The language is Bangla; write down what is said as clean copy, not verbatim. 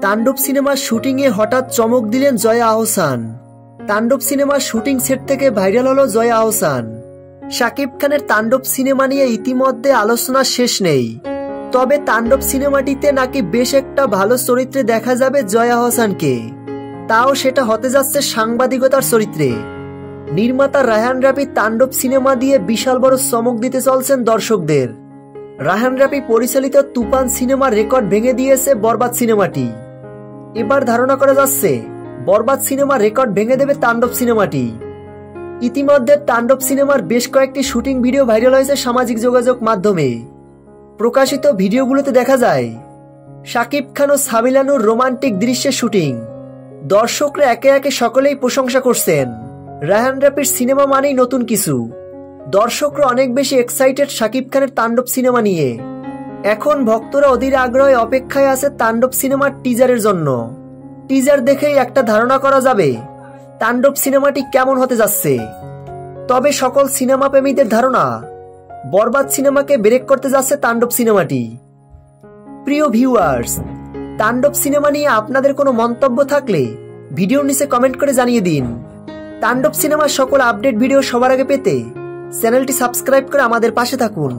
তাণ্ডব সিনেমার শুটিংয়ে হঠাৎ চমক দিলেন জয়া আহসান। তাণ্ডব সিনেমার শুটিং সেট থেকে ভাইরাল হলো জয়া আহসান। শাকিব খানের তাণ্ডব সিনেমা নিয়ে ইতিমধ্যে আলোচনা শেষ নেই, তবে তাণ্ডব সিনেমাটিতে নাকি বেশ একটা ভালো চরিত্রে দেখা যাবে জয়া আহসানকে, তাও সেটা হতে যাচ্ছে সাংবাদিকতার চরিত্রে। নির্মাতা রায়হান রাফি তাণ্ডব সিনেমা দিয়ে বিশাল বড় চমক দিতে চলছেন দর্শকদের। রায়হান রাফি পরিচালিত তুফান সিনেমার রেকর্ড ভেঙে দিয়েছে বরবাদ সিনেমাটি। এবার ধারণা করা যাচ্ছে বরবাদ সিনেমার রেকর্ড ভেঙে দেবে তাণ্ডব সিনেমাটি। ইতিমধ্যে তাণ্ডব সিনেমার বেশ কয়েকটি শুটিং ভিডিও ভাইরাল হয়েছে সামাজিক যোগাযোগ মাধ্যমে। প্রকাশিত ভিডিওগুলোতে দেখা যায় শাকিব খান ও সাবিলানুর রোমান্টিক দৃশ্যের শুটিং। দর্শকরা একে একে সকলেই প্রশংসা করছেন। রায়হান রাফির সিনেমা মানেই নতুন কিছু। দর্শকরা অনেক বেশি এক্সাইটেড শাকিব খানের তাণ্ডব সিনেমা নিয়ে। এখন ভক্তরা অধীর আগ্রহে অপেক্ষায় আছে তাণ্ডব সিনেমার টিজারের জন্য। টিজার দেখেই একটা ধারণা করা যাবে তাণ্ডব সিনেমাটি কেমন হতে যাচ্ছে। তবে সকল সিনেমা প্রেমীদের ধারণা বরবাদ সিনেমাকে ব্রেক করতে যাচ্ছে তাণ্ডব সিনেমাটি। প্রিয় ভিউয়ার্স, তাণ্ডব সিনেমা নিয়ে আপনাদের কোনো মন্তব্য থাকলে ভিডিওর নিচে কমেন্ট করে জানিয়ে দিন। তাণ্ডব সিনেমার সকল আপডেট ভিডিও সবার আগে পেতে চ্যানেলটি সাবস্ক্রাইব করে আমাদের পাশে থাকুন।